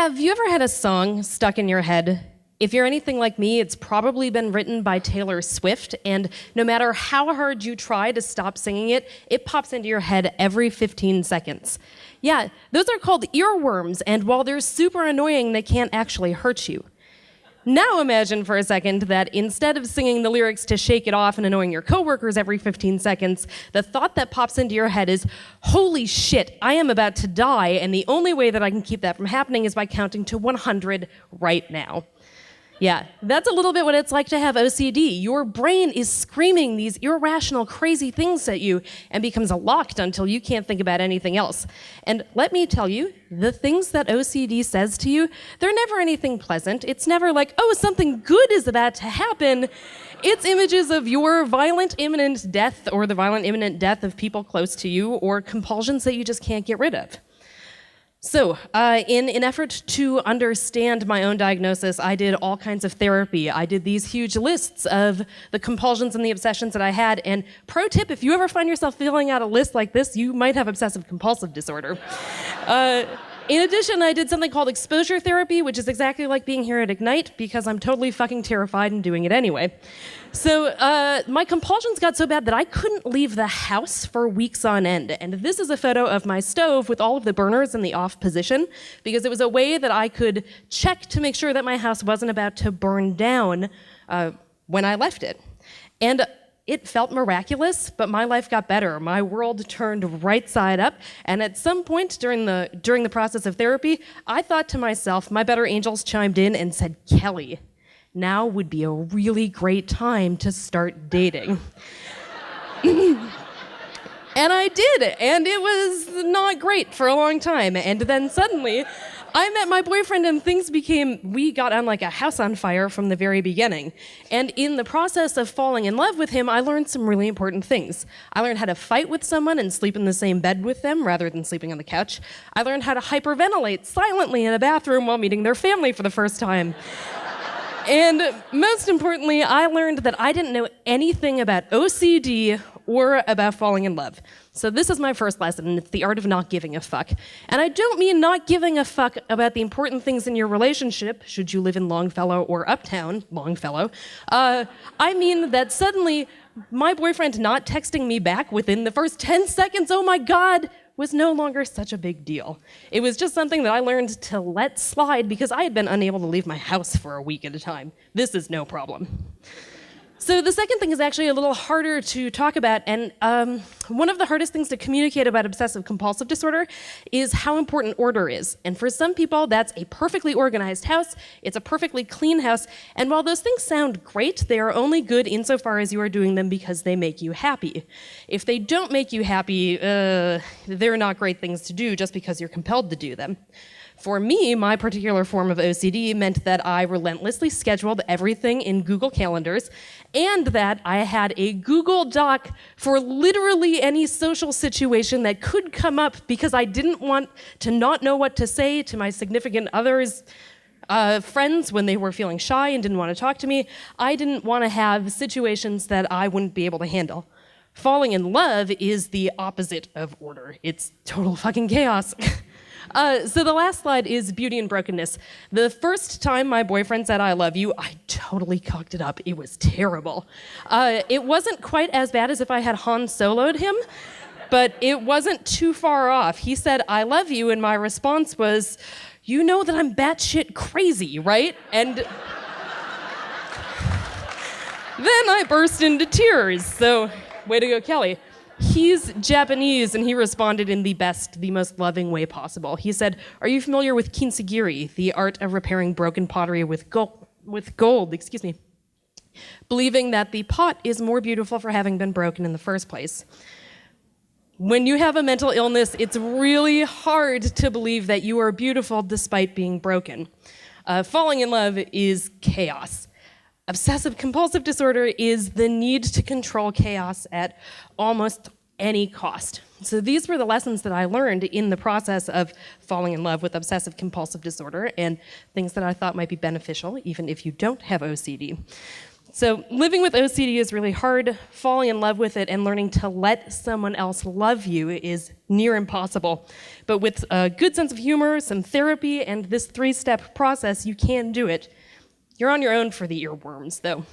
Have you ever had a song stuck in your head? If you're anything like me, it's probably been written by Taylor Swift, and no matter how hard you try to stop singing it, it pops into your head every 15 seconds. Yeah, those are called earworms, and while they're super annoying, they can't actually hurt you. Now imagine for a second that instead of singing the lyrics to Shake It Off and annoying your coworkers every 15 seconds, the thought that pops into your head is, holy shit, I am about to die, and the only way that I can keep that from happening is by counting to 100 right now. Yeah, that's a little bit what it's like to have OCD. Your brain is screaming these irrational, crazy things at you and becomes locked until you can't think about anything else. And let me tell you, the things that OCD says to you, they're never anything pleasant. It's never like, oh, something good is about to happen. It's images of your violent imminent death or the violent imminent death of people close to you or compulsions that you just can't get rid of. So, in an effort to understand my own diagnosis, I did all kinds of therapy. I did these huge lists of the compulsions and the obsessions that I had. And pro tip, if you ever find yourself filling out a list like this, you might have obsessive-compulsive disorder. In addition, I did something called exposure therapy, which is exactly like being here at Ignite, because I'm totally fucking terrified and doing it anyway. So my compulsions got so bad that I couldn't leave the house for weeks on end. And this is a photo of my stove with all of the burners in the off position, because it was a way that I could check to make sure that my house wasn't about to burn down when I left it. And it felt miraculous, but my life got better. My world turned right side up, and at some point during the process of therapy, I thought to myself, my better angels chimed in and said, Kelly, now would be a really great time to start dating. And I did, and it was not great for a long time. And then suddenly, I met my boyfriend and we got on like a house on fire from the very beginning. And in the process of falling in love with him, I learned some really important things. I learned how to fight with someone and sleep in the same bed with them rather than sleeping on the couch. I learned how to hyperventilate silently in a bathroom while meeting their family for the first time. And most importantly, I learned that I didn't know anything about OCD or about falling in love. So this is my first lesson, and it's the art of not giving a fuck. And I don't mean not giving a fuck about the important things in your relationship, should you live in Longfellow or Uptown, Longfellow. I mean that suddenly my boyfriend not texting me back within the first 10 seconds, oh my God, was no longer such a big deal. It was just something that I learned to let slide because I had been unable to leave my house for a week at a time. This is no problem. So the second thing is actually a little harder to talk about, and one of the hardest things to communicate about obsessive-compulsive disorder is how important order is. And for some people, that's a perfectly organized house, it's a perfectly clean house, and while those things sound great, they are only good insofar as you are doing them because they make you happy. If they don't make you happy, they're not great things to do just because you're compelled to do them. For me, my particular form of OCD meant that I relentlessly scheduled everything in Google Calendars and that I had a Google Doc for literally any social situation that could come up because I didn't want to not know what to say to my significant other's friends when they were feeling shy and didn't want to talk to me. I didn't want to have situations that I wouldn't be able to handle. Falling in love is the opposite of order. It's total fucking chaos. So the last slide is beauty and brokenness. The first time my boyfriend said I love you, I totally cocked it up. It was terrible. It wasn't quite as bad as if I had Han Solo'd him, but it wasn't too far off. He said, I love you, and my response was, you know that I'm batshit crazy, right? And then I burst into tears, so way to go, Kelly. He's Japanese, and he responded in the best, the most loving way possible. He said, are you familiar with kintsugi, the art of repairing broken pottery with gold, believing that the pot is more beautiful for having been broken in the first place. When you have a mental illness, it's really hard to believe that you are beautiful despite being broken. Falling in love is chaos. Obsessive-compulsive disorder is the need to control chaos at almost any cost. So these were the lessons that I learned in the process of falling in love with obsessive-compulsive disorder and things that I thought might be beneficial, even if you don't have OCD. So living with OCD is really hard. Falling in love with it and learning to let someone else love you is near impossible. But with a good sense of humor, some therapy, and this 3-step process, you can do it. You're on your own for the earworms, though.